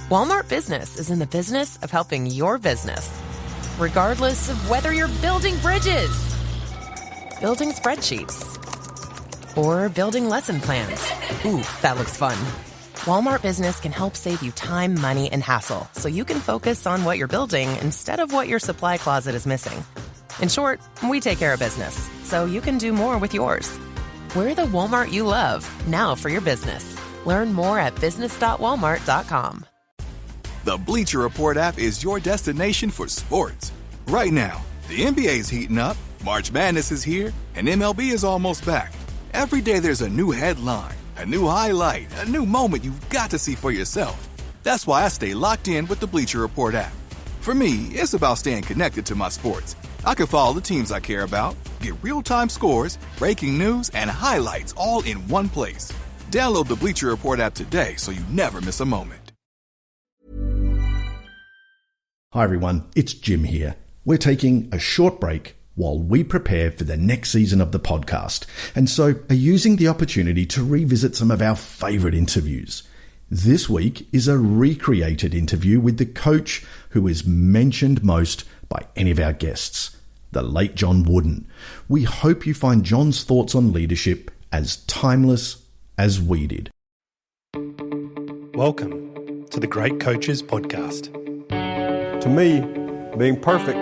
Walmart Business is in the business of helping your business. Regardless of whether you're building bridges, building spreadsheets, or building lesson plans. Ooh, that looks fun. Walmart Business can help save you time, money, and hassle so you can focus on what you're building instead of what your supply closet is missing. In short, we take care of business so you can do more with yours. We're the Walmart you love, now for your business. Learn more at business.walmart.com. The Bleacher Report app is your destination for sports. Right now, the NBA's heating up, March Madness is here, and MLB is almost back. Every day there's a new headline, a new highlight, a new moment you've got to see for yourself. That's why I stay locked in with the Bleacher Report app. For me, it's about staying connected to my sports. I can follow the teams I care about, get real-time scores, breaking news, and highlights all in one place. Download the Bleacher Report app today so you never miss a moment. Hi everyone, it's Jim here. We're taking a short break while we prepare for the next season of the podcast, and so are using the opportunity to revisit some of our favourite interviews. This week is a recreated interview with the coach who is mentioned most by any of our guests, the late John Wooden. We hope you find John's thoughts on leadership as timeless as we did. Welcome to the Great Coaches Podcast. To me, being perfect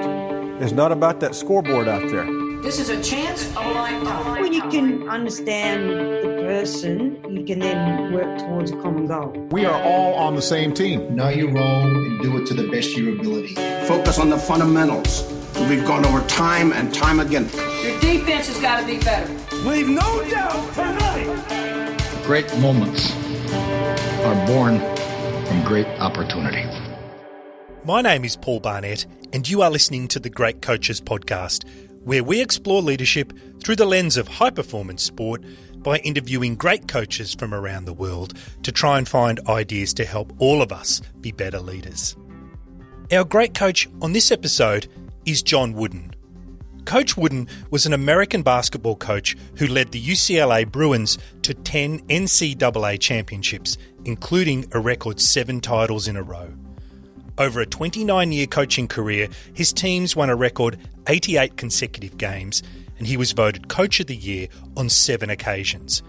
is not about that scoreboard out there. This is a chance of a lifetime. When you can understand the person, you can then work towards a common goal. We are all on the same team. Know your role and do it to the best of your ability. Focus on the fundamentals that we've gone over time and time again. Your defense has got to be better. Leave no doubt tonight. Great moments are born from great opportunity. My name is Paul Barnett, and you are listening to the Great Coaches Podcast, where we explore leadership through the lens of high-performance sport by interviewing great coaches from around the world to try and find ideas to help all of us be better leaders. Our great coach on this episode is John Wooden. Coach Wooden was an American basketball coach who led the UCLA Bruins to 10 NCAA Championships, including a record 7 titles in a row. Over a 29-year coaching career, his teams won a record 88 consecutive games, and he was voted Coach of the Year on 7 occasions.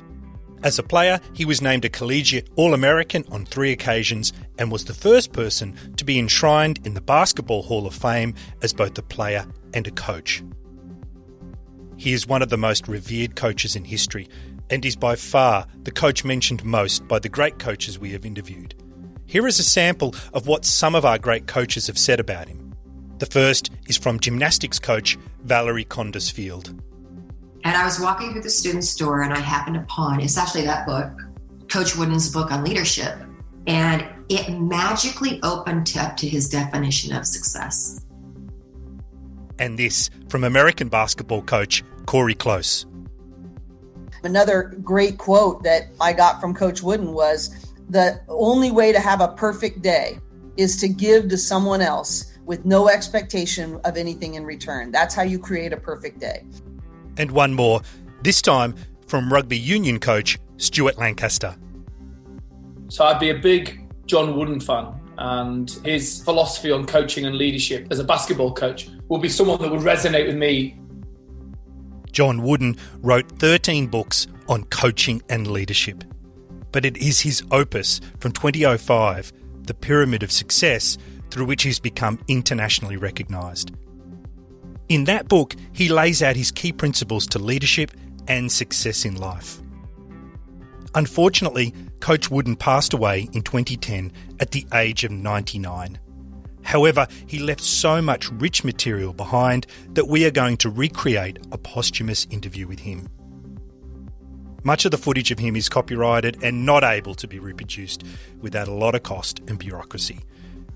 As a player, he was named a collegiate All-American on 3 occasions and was the first person to be enshrined in the Basketball Hall of Fame as both a player and a coach. He is one of the most revered coaches in history and is by far the coach mentioned most by the great coaches we have interviewed. Here is a sample of what some of our great coaches have said about him. The first is from gymnastics coach Valerie Condesfield. And I was walking through the student store and I happened upon, it's actually that book, Coach Wooden's book on leadership. And it magically opened up to his definition of success. And this from American basketball coach Corey Close. Another great quote that I got from Coach Wooden was, the only way to have a perfect day is to give to someone else with no expectation of anything in return. That's how you create a perfect day. And one more, this time from rugby union coach Stuart Lancaster. So I'd be a big John Wooden fan, and his philosophy on coaching and leadership as a basketball coach would be someone that would resonate with me. John Wooden wrote 13 books on coaching and leadership. But it is his opus from 2005, The Pyramid of Success, through which he's become internationally recognised. In that book, he lays out his key principles to leadership and success in life. Unfortunately, Coach Wooden passed away in 2010 at the age of 99. However, he left so much rich material behind that we are going to recreate a posthumous interview with him. Much of the footage of him is copyrighted and not able to be reproduced without a lot of cost and bureaucracy.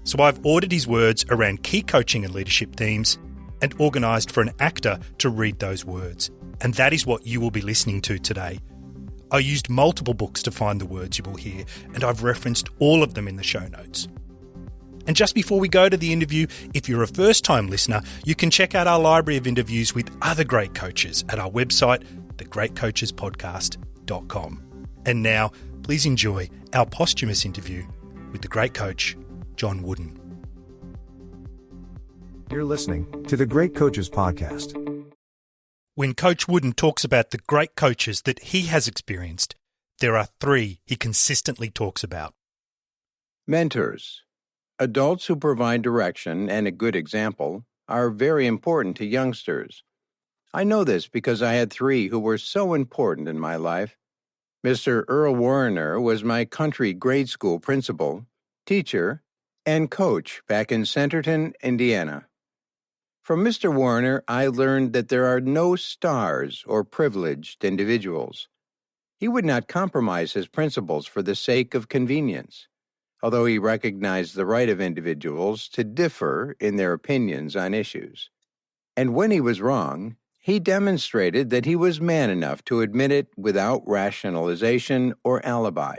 So I've ordered his words around key coaching and leadership themes and organised for an actor to read those words. And that is what you will be listening to today. I used multiple books to find the words you will hear, and I've referenced all of them in the show notes. And just before we go to the interview, if you're a first-time listener, you can check out our library of interviews with other great coaches at our website, thegreatcoachespodcast.com. And now, please enjoy our posthumous interview with the great coach, John Wooden. You're listening to the Great Coaches Podcast. When Coach Wooden talks about the great coaches that he has experienced, there are three he consistently talks about. Mentors. Adults who provide direction and a good example are very important to youngsters. I know this because I had three who were so important in my life. Mr. Earl Warner was my country grade school principal, teacher, and coach back in Centerton, Indiana. From Mr. Warner, I learned that there are no stars or privileged individuals. He would not compromise his principles for the sake of convenience, although he recognized the right of individuals to differ in their opinions on issues. And when he was wrong, he demonstrated that he was man enough to admit it without rationalization or alibi.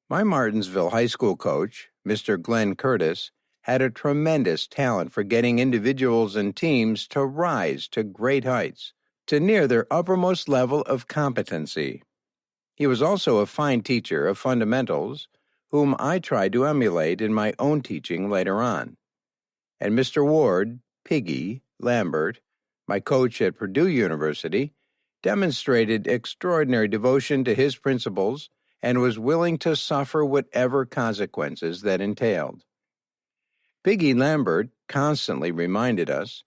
My Martinsville High School coach, Mr. Glenn Curtis, had a tremendous talent for getting individuals and teams to rise to great heights, to near their uppermost level of competency. He was also a fine teacher of fundamentals, whom I tried to emulate in my own teaching later on. And Mr. Ward, Piggy, Lambert, my coach at Purdue University, demonstrated extraordinary devotion to his principles and was willing to suffer whatever consequences that entailed. Piggy Lambert constantly reminded us,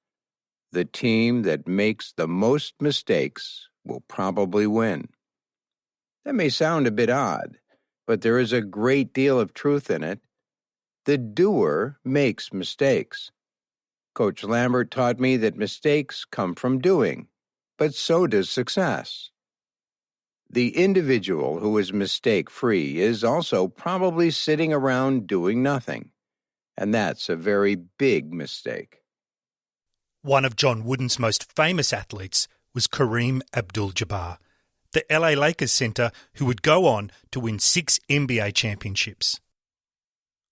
the team that makes the most mistakes will probably win. That may sound a bit odd, but there is a great deal of truth in it. The doer makes mistakes. Coach Lambert taught me that mistakes come from doing, but so does success. The individual who is mistake-free is also probably sitting around doing nothing, and that's a very big mistake. One of John Wooden's most famous athletes was Kareem Abdul-Jabbar, the LA Lakers center who would go on to win 6 NBA championships.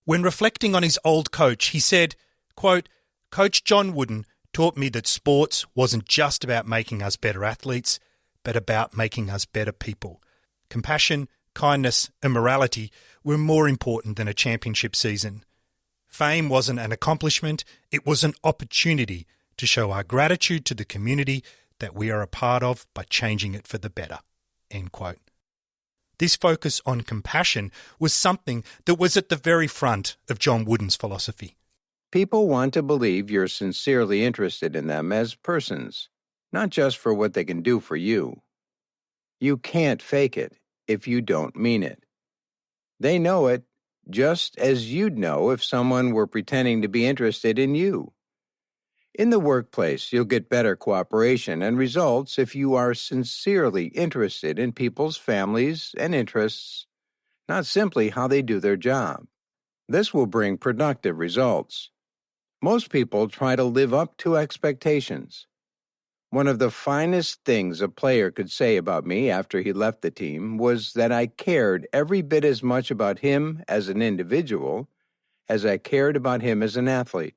When reflecting on his old coach, he said, quote, "Coach John Wooden taught me that sports wasn't just about making us better athletes, but about making us better people. Compassion, kindness, and morality were more important than a championship season. Fame wasn't an accomplishment, it was an opportunity to show our gratitude to the community that we are a part of by changing it for the better." End quote. This focus on compassion was something that was at the very front of John Wooden's philosophy. People want to believe you're sincerely interested in them as persons, not just for what they can do for you. You can't fake it if you don't mean it. They know it just as you'd know if someone were pretending to be interested in you. In the workplace, you'll get better cooperation and results if you are sincerely interested in people's families and interests, not simply how they do their job. This will bring productive results. Most people try to live up to expectations. One of the finest things a player could say about me after he left the team was that I cared every bit as much about him as an individual as I cared about him as an athlete.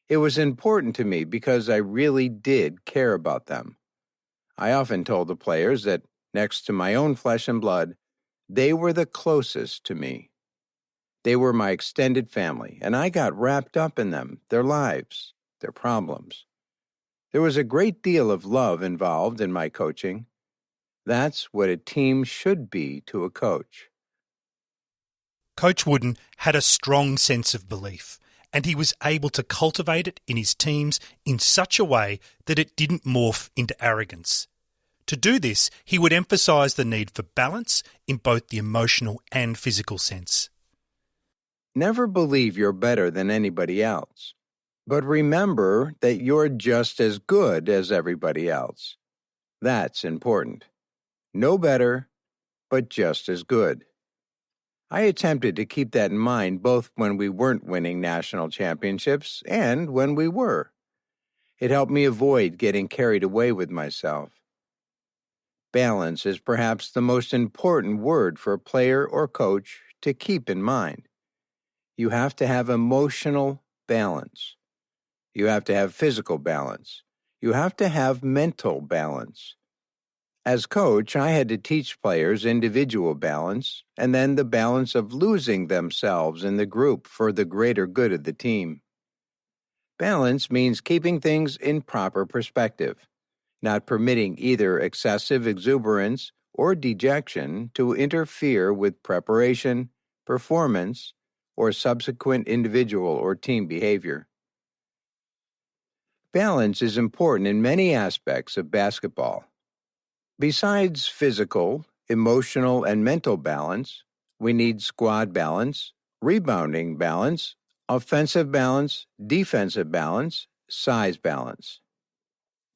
It was important to me because I really did care about them. I often told the players that, next to my own flesh and blood, they were the closest to me. They were my extended family, and I got wrapped up in them, their lives, their problems. There was a great deal of love involved in my coaching. That's what a team should be to a coach. Coach Wooden had a strong sense of belief, and he was able to cultivate it in his teams in such a way that it didn't morph into arrogance. To do this, he would emphasise the need for balance in both the emotional and physical sense. Never believe you're better than anybody else, but remember that you're just as good as everybody else. That's important. No better, but just as good. I attempted to keep that in mind both when we weren't winning national championships and when we were. It helped me avoid getting carried away with myself. Balance is perhaps the most important word for a player or coach to keep in mind. You have to have emotional balance. You have to have physical balance. You have to have mental balance. As coach, I had to teach players individual balance and then the balance of losing themselves in the group for the greater good of the team. Balance means keeping things in proper perspective, not permitting either excessive exuberance or dejection to interfere with preparation, performance, or subsequent individual or team behavior. Balance is important in many aspects of basketball. Besides physical, emotional, and mental balance, we need squad balance, rebounding balance, offensive balance, defensive balance, size balance.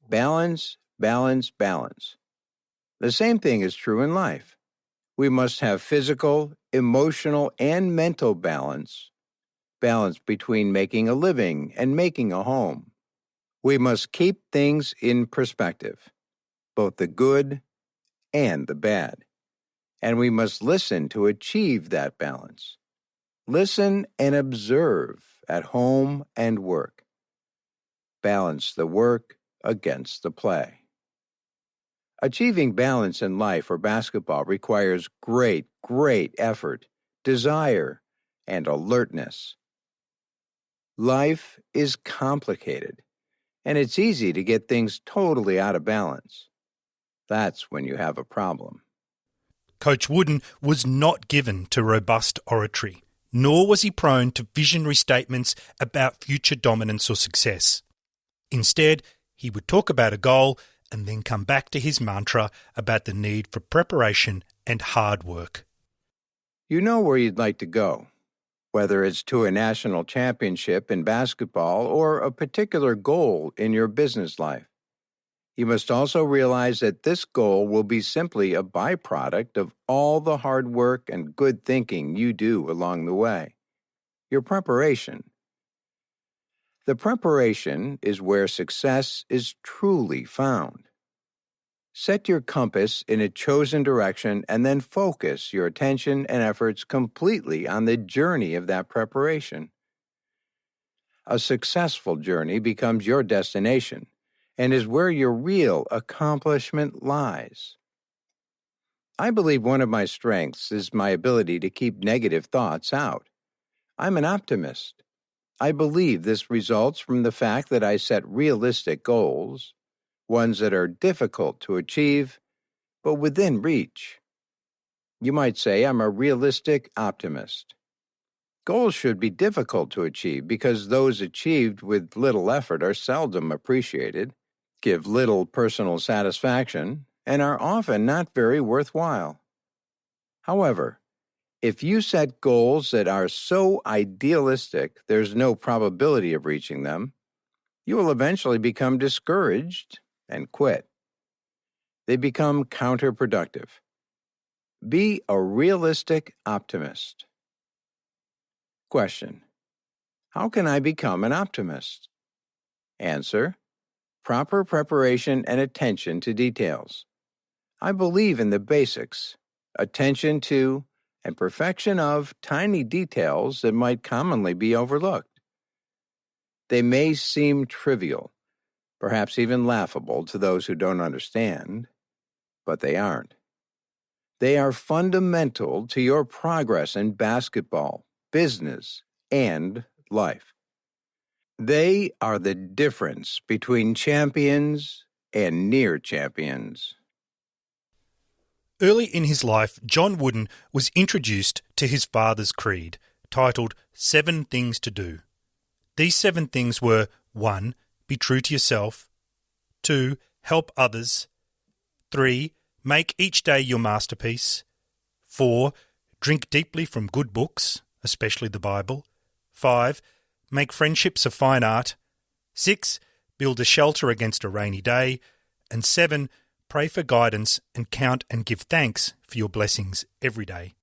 Balance, balance, balance. The same thing is true in life. We must have physical, emotional, and mental balance. Balance between making a living and making a home. We must keep things in perspective, both the good and the bad. And we must listen to achieve that balance. Listen and observe at home and work. Balance the work against the play. Achieving balance in life or basketball requires great effort, desire, and alertness. Life is complicated, and it's easy to get things totally out of balance. That's when you have a problem. Coach Wooden was not given to robust oratory, nor was he prone to visionary statements about future dominance or success. Instead, he would talk about a goal and then come back to his mantra about the need for preparation and hard work. You know where you'd like to go, whether it's to a national championship in basketball or a particular goal in your business life. You must also realize that this goal will be simply a byproduct of all the hard work and good thinking you do along the way. Your preparation. The preparation is where success is truly found. Set your compass in a chosen direction and then focus your attention and efforts completely on the journey of that preparation. A successful journey becomes your destination and is where your real accomplishment lies. I believe one of my strengths is my ability to keep negative thoughts out. I'm an optimist. I believe this results from the fact that I set realistic goals, ones that are difficult to achieve, but within reach. You might say I'm a realistic optimist. Goals should be difficult to achieve because those achieved with little effort are seldom appreciated, give little personal satisfaction, and are often not very worthwhile. However, if you set goals that are so idealistic there's no probability of reaching them, you will eventually become discouraged and quit. They become counterproductive. Be a realistic optimist. Question: how can I become an optimist? Answer: proper preparation and attention to details. I believe in the basics, attention to and perfection of tiny details that might commonly be overlooked. They may seem trivial, perhaps even laughable to those who don't understand, but they aren't. They are fundamental to your progress in basketball, business, and life. They are the difference between champions and near champions. Early in his life, John Wooden was introduced to his father's creed, titled 7 Things to Do. These 7 things were: 1. Be true to yourself. 2. Help others. 3. Make each day your masterpiece. 4. Drink deeply from good books, especially the Bible. 5. Make friendships a fine art. 6. Build a shelter against a rainy day. And 7. Pray for guidance and count and give thanks for your blessings every day.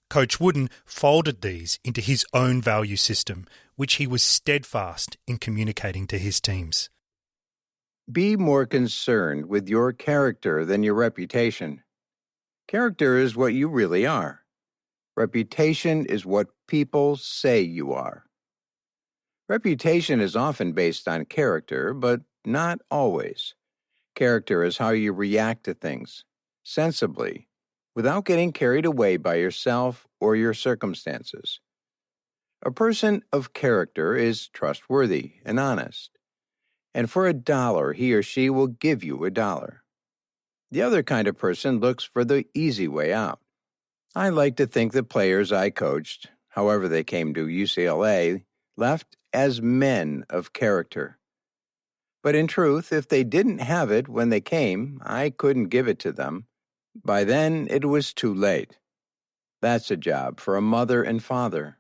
Coach Wooden folded these into his own value system, which he was steadfast in communicating to his teams. Be more concerned with your character than your reputation. Character is what you really are. Reputation is what people say you are. Reputation is often based on character, but not always. Character is how you react to things, sensibly, without getting carried away by yourself or your circumstances. A person of character is trustworthy and honest, and for $1 he or she will give you $1. The other kind of person looks for the easy way out. I like to think the players I coached, however they came to UCLA, left as men of character. But in truth, if they didn't have it when they came, I couldn't give it to them. By then, it was too late. That's a job for a mother and father.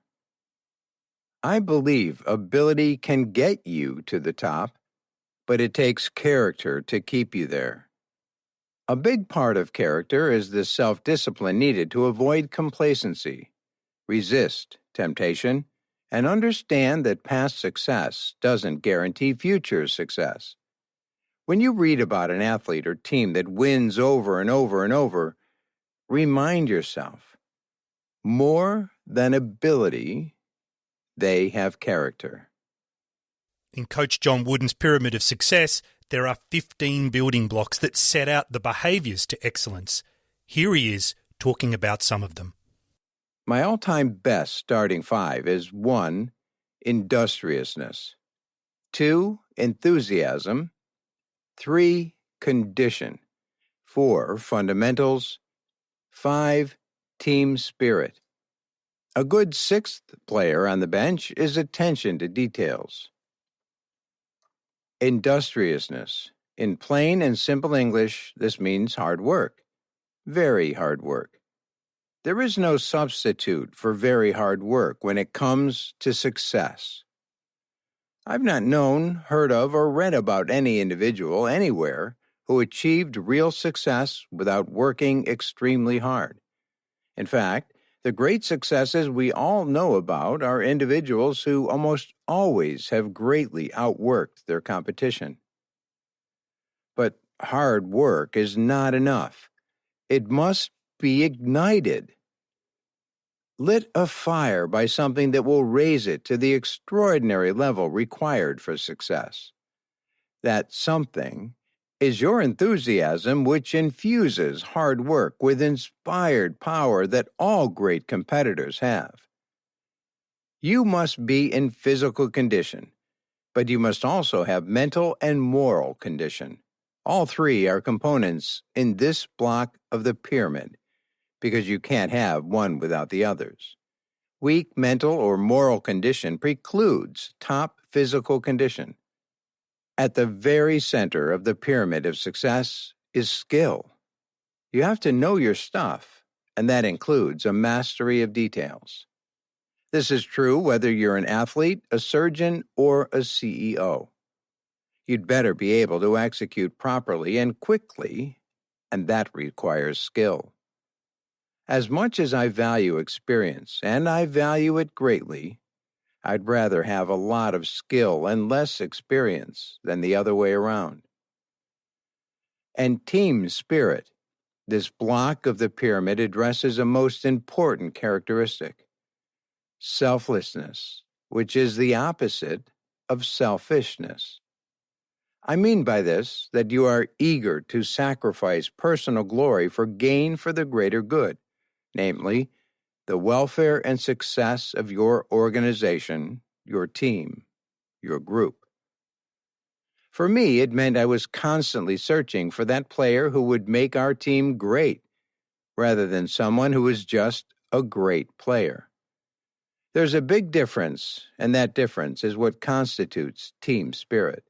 I believe ability can get you to the top, but it takes character to keep you there. A big part of character is the self-discipline needed to avoid complacency, resist temptation, and understand that past success doesn't guarantee future success. When you read about an athlete or team that wins over and over and over, remind yourself, more than ability, they have character. In Coach John Wooden's Pyramid of Success, there are 15 building blocks that set out the behaviours to excellence. Here he is talking about some of them. My all-time best starting 5 is 1, industriousness, 2, enthusiasm, 3, condition, 4, fundamentals, 5, team spirit. A good 6th player on the bench is attention to details. Industriousness. In plain and simple English, this means hard work. Very hard work. There is no substitute for very hard work when it comes to success. I've not known, heard of, or read about any individual anywhere who achieved real success without working extremely hard. In fact, the great successes we all know about are individuals who almost always have greatly outworked their competition. But hard work is not enough. It must be ignited. Lit a fire by something that will raise it to the extraordinary level required for success. That something is your enthusiasm, which infuses hard work with inspired power that all great competitors have. You must be in physical condition, but you must also have mental and moral condition. All three are components in this block of the pyramid, because you can't have one without the others. Weak mental or moral condition precludes top physical condition. At the very center of the pyramid of success is skill. You have to know your stuff, and that includes a mastery of details. This is true whether you're an athlete, a surgeon, or a CEO. You'd better be able to execute properly and quickly, and that requires skill. As much as I value experience, and I value it greatly, I'd rather have a lot of skill and less experience than the other way around. And team spirit. This block of the pyramid addresses a most important characteristic: selflessness, which is the opposite of selfishness. I mean by this that you are eager to sacrifice personal glory for gain for the greater good, namely, the welfare and success of your organization, your team, your group. For me, it meant I was constantly searching for that player who would make our team great, rather than someone who was just a great player. There's a big difference, and that difference is what constitutes team spirit.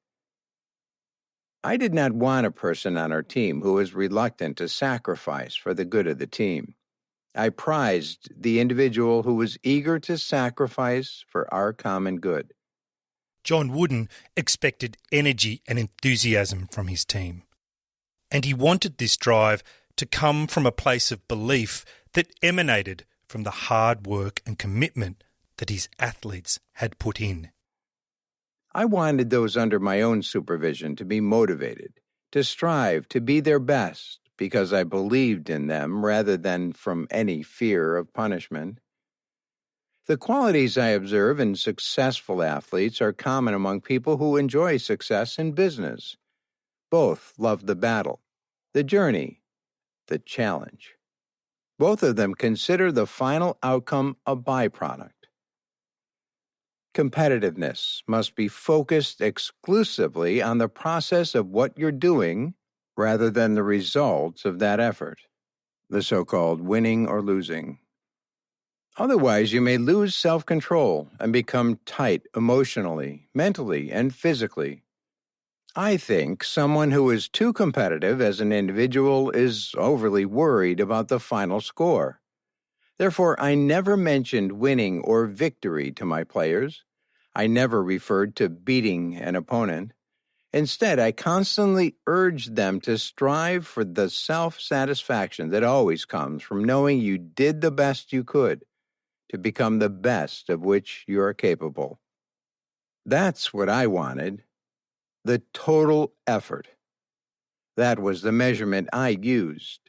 I did not want a person on our team who was reluctant to sacrifice for the good of the team. I prized the individual who was eager to sacrifice for our common good. John Wooden expected energy and enthusiasm from his team, and he wanted this drive to come from a place of belief that emanated from the hard work and commitment that his athletes had put in. I wanted those under my own supervision to be motivated, to strive to be their best, because I believed in them rather than from any fear of punishment. The qualities I observe in successful athletes are common among people who enjoy success in business. Both love the battle, the journey, the challenge. Both of them consider the final outcome a byproduct. Competitiveness must be focused exclusively on the process of what you're doing rather than the results of that effort, the so-called winning or losing. Otherwise, you may lose self-control and become tight emotionally, mentally, and physically. I think someone who is too competitive as an individual is overly worried about the final score. Therefore, I never mentioned winning or victory to my players. I never referred to beating an opponent. Instead, I constantly urged them to strive for the self-satisfaction that always comes from knowing you did the best you could to become the best of which you are capable. That's what I wanted, the total effort. That was the measurement I used,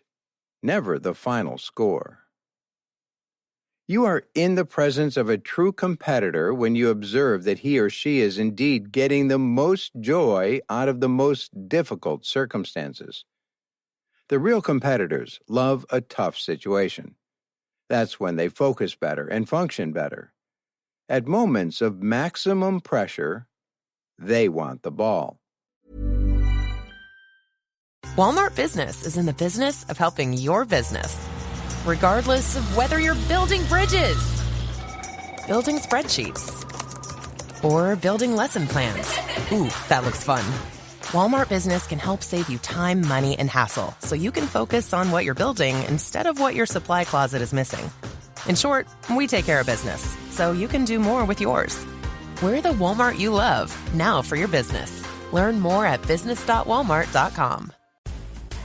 never the final score. You are in the presence of a true competitor when you observe that he or she is indeed getting the most joy out of the most difficult circumstances. The real competitors love a tough situation. That's when they focus better and function better. At moments of maximum pressure, they want the ball. Walmart Business is in the business of helping your business. Regardless of whether you're building bridges, building spreadsheets, or building lesson plans. Ooh, that looks fun. Walmart Business can help save you time, money, and hassle so you can focus on what you're building instead of what your supply closet is missing. In short, we take care of business so you can do more with yours. We're the Walmart you love, now for your business. Learn more at business.walmart.com.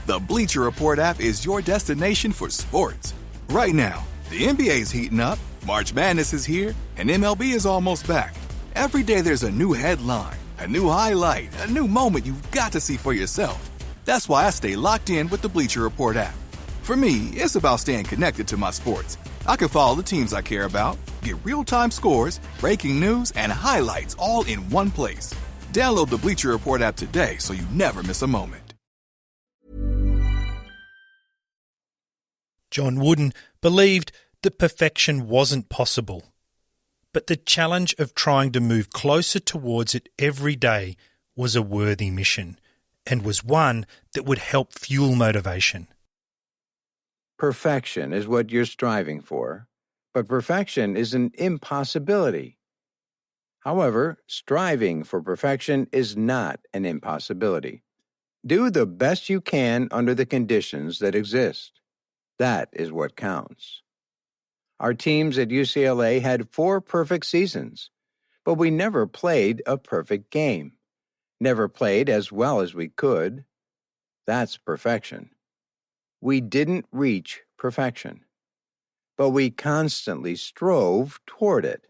The Bleacher Report app is your destination for sports. Right now, the NBA is heating up, March Madness is here, and MLB is almost back. Every day there's a new headline, a new highlight, a new moment you've got to see for yourself. That's why I stay locked in with the Bleacher Report app. For me, it's about staying connected to my sports. I can follow the teams I care about, get real-time scores, breaking news, and highlights all in one place. Download the Bleacher Report app today so you never miss a moment. John Wooden believed that perfection wasn't possible, but the challenge of trying to move closer towards it every day was a worthy mission, and was one that would help fuel motivation. Perfection is what you're striving for, but perfection is an impossibility. However, striving for perfection is not an impossibility. Do the best you can under the conditions that exist. That is what counts. Our teams at UCLA had 4 perfect seasons, but we never played a perfect game. Never played as well as we could. That's perfection. We didn't reach perfection, but we constantly strove toward it.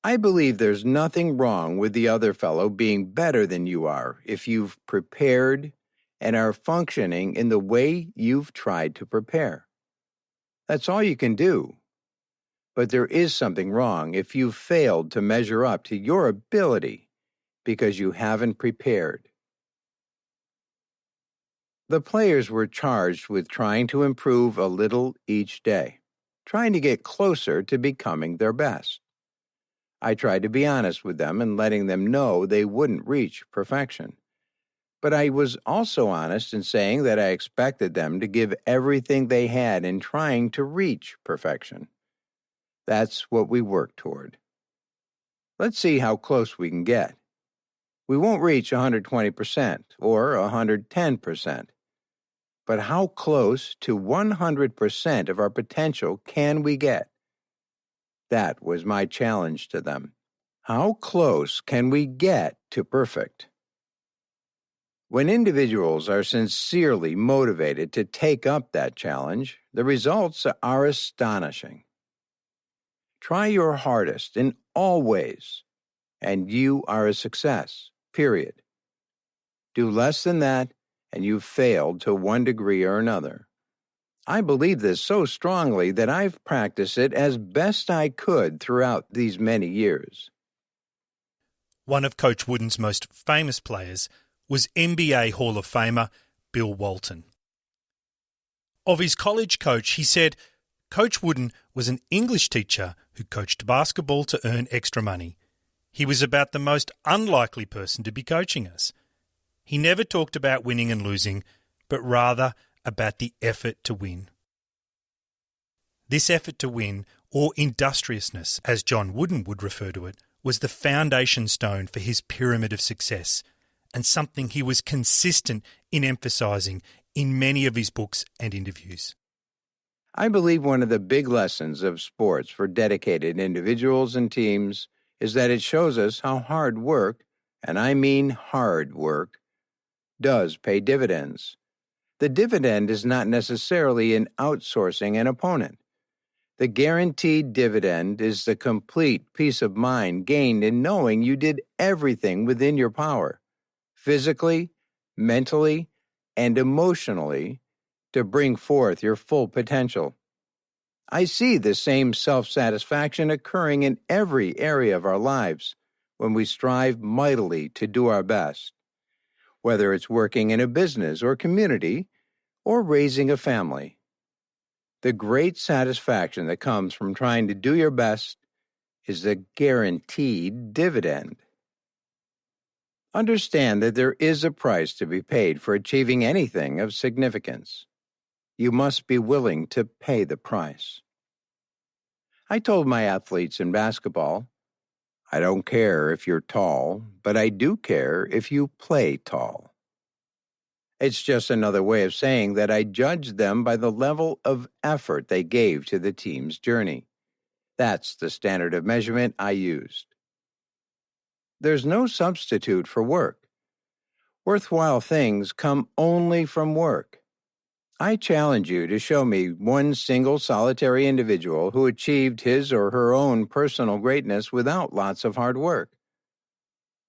I believe there's nothing wrong with the other fellow being better than you are if you've prepared and are functioning in the way you've tried to prepare. That's all you can do. But there is something wrong if you've failed to measure up to your ability because you haven't prepared. The players were charged with trying to improve a little each day, trying to get closer to becoming their best. I tried to be honest with them and letting them know they wouldn't reach perfection. But I was also honest in saying that I expected them to give everything they had in trying to reach perfection. That's what we work toward. Let's see how close we can get. We won't reach 120% or 110%. But how close to 100% of our potential can we get? That was my challenge to them. How close can we get to perfect? When individuals are sincerely motivated to take up that challenge, the results are astonishing. Try your hardest in all ways, and you are a success, period. Do less than that, and you've failed to one degree or another. I believe this so strongly that I've practiced it as best I could throughout these many years. One of Coach Wooden's most famous players was NBA Hall of Famer Bill Walton. Of his college coach, he said, Coach Wooden was an English teacher who coached basketball to earn extra money. He was about the most unlikely person to be coaching us. He never talked about winning and losing, but rather about the effort to win. This effort to win, or industriousness, as John Wooden would refer to it, was the foundation stone for his pyramid of success, and something he was consistent in emphasising in many of his books and interviews. I believe one of the big lessons of sports for dedicated individuals and teams is that it shows us how hard work, and I mean hard work, does pay dividends. The dividend is not necessarily in outsourcing an opponent. The guaranteed dividend is the complete peace of mind gained in knowing you did everything within your power, physically, mentally, and emotionally, to bring forth your full potential. I see the same self-satisfaction occurring in every area of our lives when we strive mightily to do our best, whether it's working in a business or community or raising a family. The great satisfaction that comes from trying to do your best is the guaranteed dividend. Understand that there is a price to be paid for achieving anything of significance. You must be willing to pay the price. I told my athletes in basketball, I don't care if you're tall, but I do care if you play tall. It's just another way of saying that I judged them by the level of effort they gave to the team's journey. That's the standard of measurement I used. There's no substitute for work. Worthwhile things come only from work. I challenge you to show me one single solitary individual who achieved his or her own personal greatness without lots of hard work.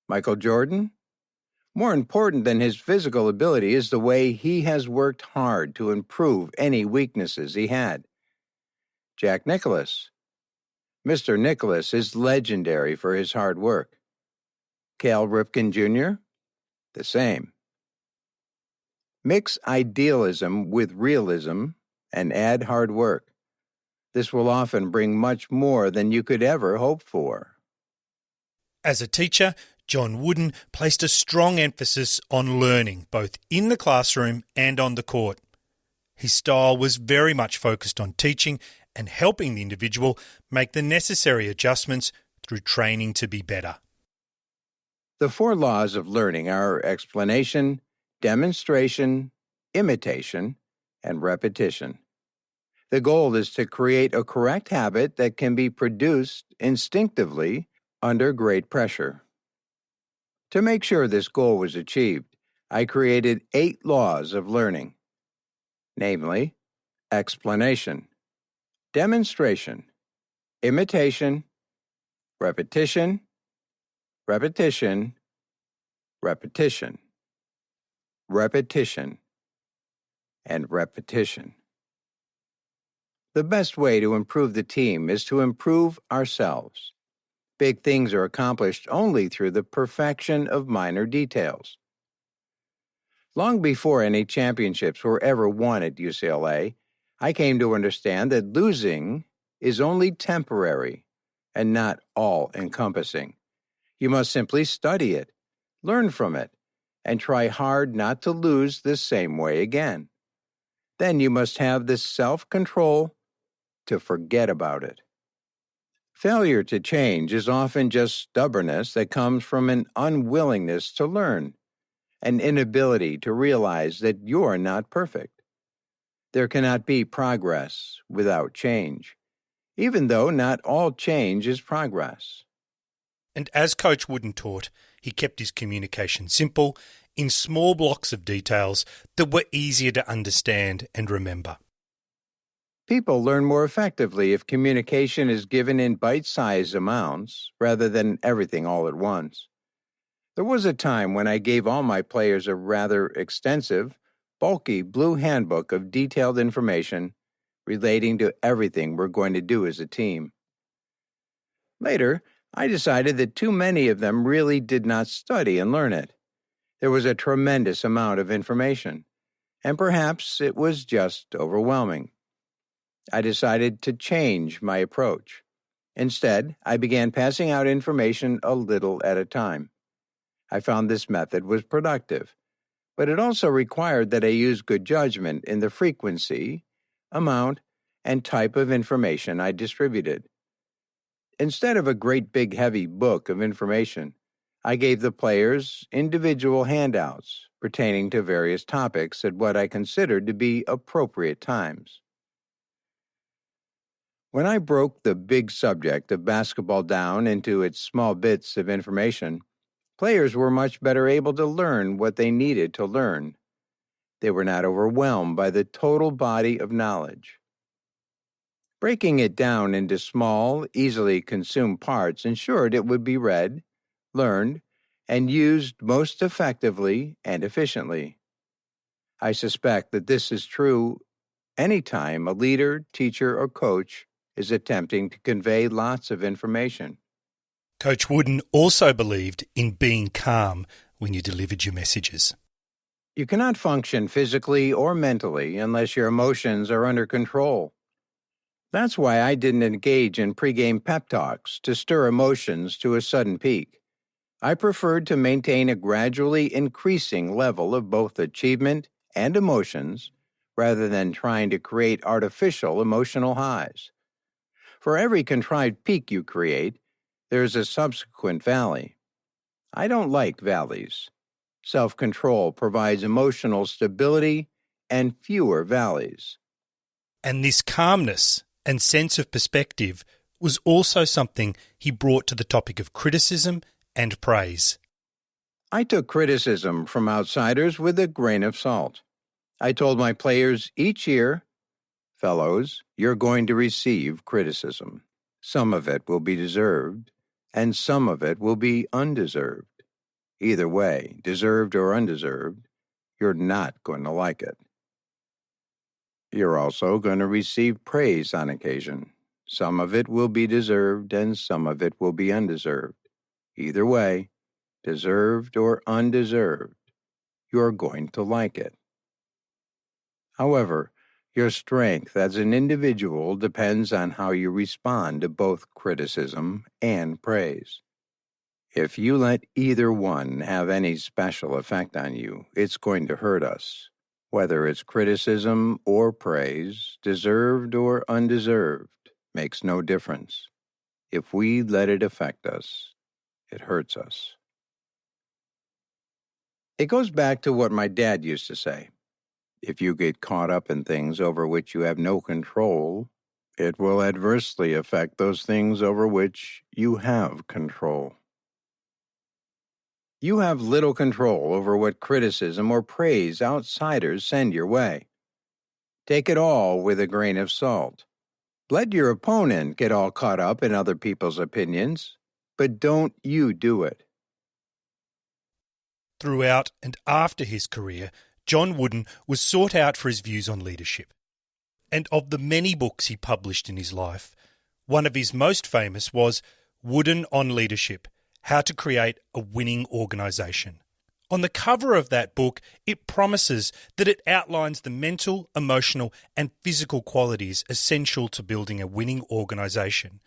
Michael Jordan? More important than his physical ability is the way he has worked hard to improve any weaknesses he had. Jack Nicklaus. Mr. Nicklaus is legendary for his hard work. Cal Ripken Jr.? The same. Mix idealism with realism and add hard work. This will often bring much more than you could ever hope for. As a teacher, John Wooden placed a strong emphasis on learning, both in the classroom and on the court. His style was very much focused on teaching and helping the individual make the necessary adjustments through training to be better. The 4 laws of learning are explanation, demonstration, imitation, and repetition. The goal is to create a correct habit that can be produced instinctively under great pressure. To make sure this goal was achieved, I created 8 laws of learning, namely, explanation, demonstration, imitation, repetition, repetition, repetition, repetition, and repetition. The best way to improve the team is to improve ourselves. Big things are accomplished only through the perfection of minor details. Long before any championships were ever won at UCLA, I came to understand that losing is only temporary and not all-encompassing. You must simply study it, learn from it, and try hard not to lose the same way again. Then you must have the self-control to forget about it. Failure to change is often just stubbornness that comes from an unwillingness to learn, an inability to realize that you're not perfect. There cannot be progress without change, even though not all change is progress. And as Coach Wooden taught, he kept his communication simple, in small blocks of details that were easier to understand and remember. People learn more effectively if communication is given in bite-sized amounts rather than everything all at once. There was a time when I gave all my players a rather extensive, bulky blue handbook of detailed information relating to everything we're going to do as a team. Later, I decided that too many of them really did not study and learn it. There was a tremendous amount of information, and perhaps it was just overwhelming. I decided to change my approach. Instead, I began passing out information a little at a time. I found this method was productive, but it also required that I use good judgment in the frequency, amount, and type of information I distributed. Instead of a great big heavy book of information, I gave the players individual handouts pertaining to various topics at what I considered to be appropriate times. When I broke the big subject of basketball down into its small bits of information, players were much better able to learn what they needed to learn. They were not overwhelmed by the total body of knowledge. Breaking it down into small, easily consumed parts ensured it would be read, learned, and used most effectively and efficiently. I suspect that this is true anytime a leader, teacher, or coach is attempting to convey lots of information. Coach Wooden also believed in being calm when you delivered your messages. You cannot function physically or mentally unless your emotions are under control. That's why I didn't engage in pregame pep talks to stir emotions to a sudden peak. I preferred to maintain a gradually increasing level of both achievement and emotions rather than trying to create artificial emotional highs. For every contrived peak you create, there's a subsequent valley. I don't like valleys. Self-control provides emotional stability and fewer valleys. And this calmness and sense of perspective was also something he brought to the topic of criticism and praise. I took criticism from outsiders with a grain of salt. I told my players each year, fellows, you're going to receive criticism. Some of it will be deserved, and some of it will be undeserved. Either way, deserved or undeserved, you're not going to like it. You're also going to receive praise on occasion. Some of it will be deserved and some of it will be undeserved. Either way, deserved or undeserved, you're going to like it. However, your strength as an individual depends on how you respond to both criticism and praise. If you let either one have any special effect on you, it's going to hurt us. Whether it's criticism or praise, deserved or undeserved, makes no difference. If we let it affect us, it hurts us. It goes back to what my dad used to say. If you get caught up in things over which you have no control, it will adversely affect those things over which you have control. You have little control over what criticism or praise outsiders send your way. Take it all with a grain of salt. Let your opponent get all caught up in other people's opinions, but don't you do it. Throughout and after his career, John Wooden was sought out for his views on leadership. And of the many books he published in his life, one of his most famous was Wooden on Leadership: How to Create a Winning Organisation. On the cover of that book, it promises that it outlines the mental, emotional and physical qualities essential to building a winning organisation.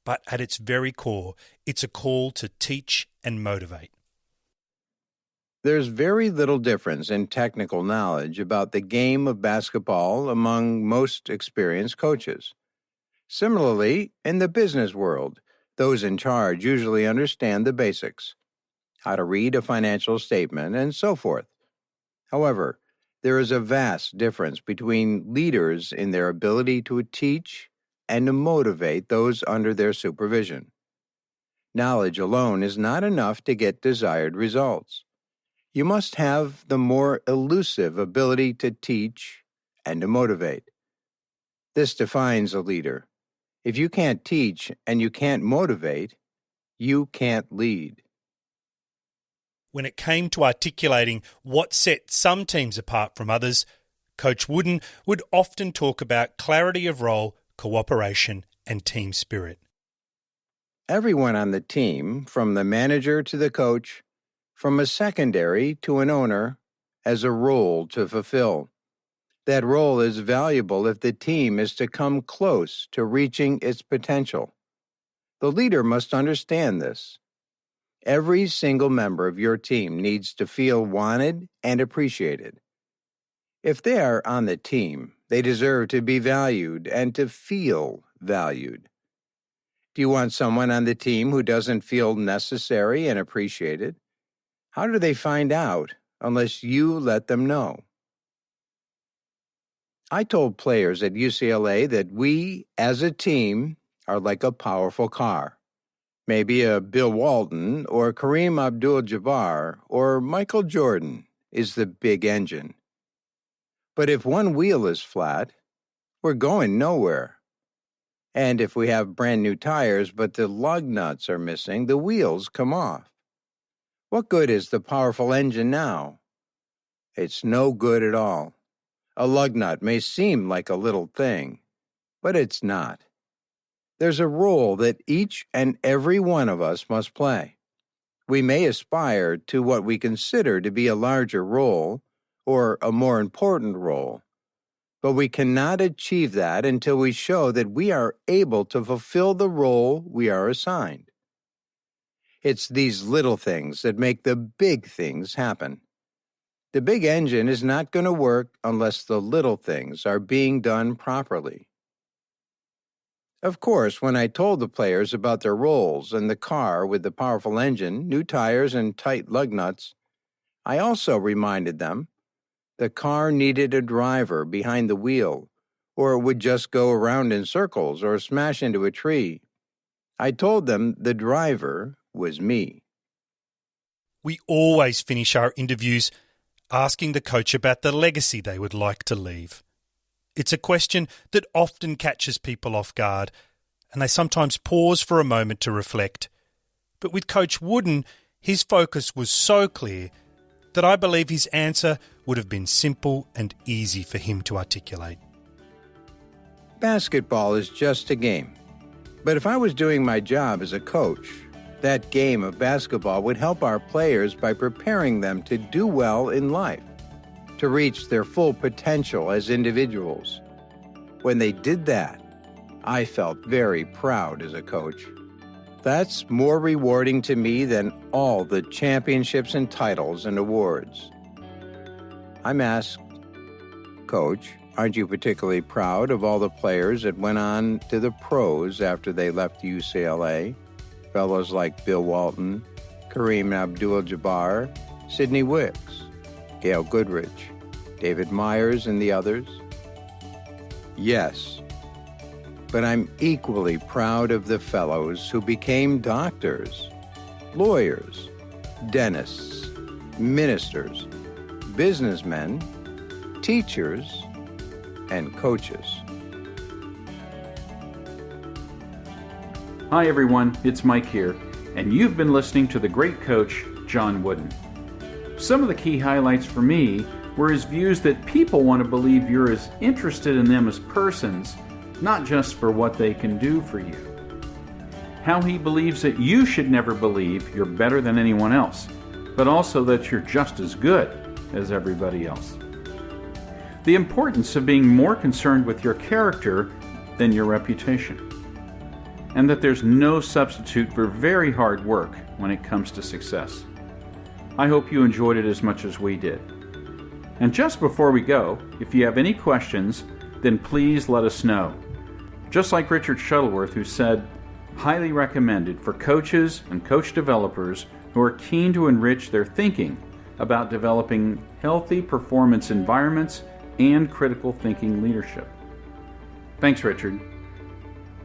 But at its very core, it's a call to teach and motivate. There's very little difference in technical knowledge about the game of basketball among most experienced coaches. Similarly, in the business world, those in charge usually understand the basics, how to read a financial statement, and so forth. However, there is a vast difference between leaders in their ability to teach and to motivate those under their supervision. Knowledge alone is not enough to get desired results. You must have the more elusive ability to teach and to motivate. This defines a leader. If you can't teach and you can't motivate, you can't lead. When it came to articulating what set some teams apart from others, Coach Wooden would often talk about clarity of role, cooperation, and team spirit. Everyone on the team, from the manager to the coach, from a secondary to an owner as a role to fulfill. That role is valuable if the team is to come close to reaching its potential. The leader must understand this. Every single member of your team needs to feel wanted and appreciated. If they are on the team, they deserve to be valued and to feel valued. Do you want someone on the team who doesn't feel necessary and appreciated? How do they find out unless you let them know? I told players at UCLA that we, as a team, are like a powerful car. Maybe a Bill Walton or Kareem Abdul-Jabbar or Michael Jordan is the big engine. But if one wheel is flat, we're going nowhere. And if we have brand new tires but the lug nuts are missing, the wheels come off. What good is the powerful engine now? It's no good at all. A lug nut may seem like a little thing, but it's not. There's a role that each and every one of us must play. We may aspire to what we consider to be a larger role or a more important role, but we cannot achieve that until we show that we are able to fulfill the role we are assigned. It's these little things that make the big things happen. The big engine is not going to work unless the little things are being done properly. Of course, when I told the players about their roles and the car with the powerful engine, new tires, and tight lug nuts, I also reminded them the car needed a driver behind the wheel, or it would just go around in circles or smash into a tree. I told them the driver was me. We always finish our interviews asking the coach about the legacy they would like to leave. It's a question that often catches people off guard, and they sometimes pause for a moment to reflect. But with Coach Wooden, his focus was so clear that I believe his answer would have been simple and easy for him to articulate. Basketball is just a game. But if I was doing my job as a coach, that game of basketball would help our players by preparing them to do well in life, to reach their full potential as individuals. When they did that, I felt very proud as a coach. That's more rewarding to me than all the championships and titles and awards. I'm asked, Coach, aren't you particularly proud of all the players that went on to the pros after they left UCLA? Fellows like Bill Walton, Kareem Abdul-Jabbar, Sidney Wicks, Gail Goodrich, David Myers, and the others? Yes, but I'm equally proud of the fellows who became doctors, lawyers, dentists, ministers, businessmen, teachers, and coaches. Hi everyone, it's Mike here, and you've been listening to the great coach, John Wooden. Some of the key highlights for me were his views that people want to believe you're as interested in them as persons, not just for what they can do for you. How he believes that you should never believe you're better than anyone else, but also that you're just as good as everybody else. The importance of being more concerned with your character than your reputation. And that there's no substitute for very hard work when it comes to success. I hope you enjoyed it as much as we did. And just before we go, if you have any questions, then please let us know. Just like Richard Shuttleworth, who said, highly recommended for coaches and coach developers who are keen to enrich their thinking about developing healthy performance environments and critical thinking leadership. Thanks, Richard.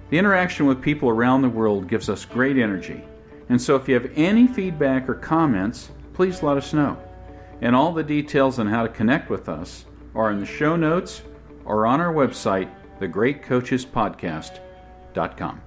The interaction with people around the world gives us great energy, and so if you have any feedback or comments, please let us know. And all the details on how to connect with us are in the show notes or on our website, thegreatcoachespodcast.com.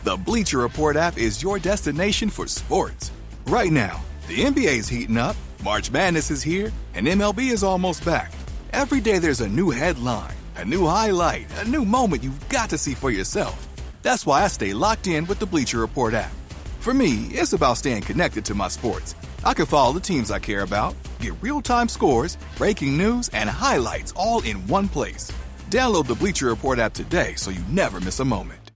The Bleacher Report app is your destination for sports. Right now, the NBA's heating up, March Madness is here, and MLB is almost back. Every day there's a new headline, A new highlight, a new moment you've got to see for yourself. That's why I stay locked in with the Bleacher Report app. For me, it's about staying connected to my sports. I can follow the teams I care about, get real-time scores, breaking news, and highlights all in one place. Download the Bleacher Report app today so you never miss a moment.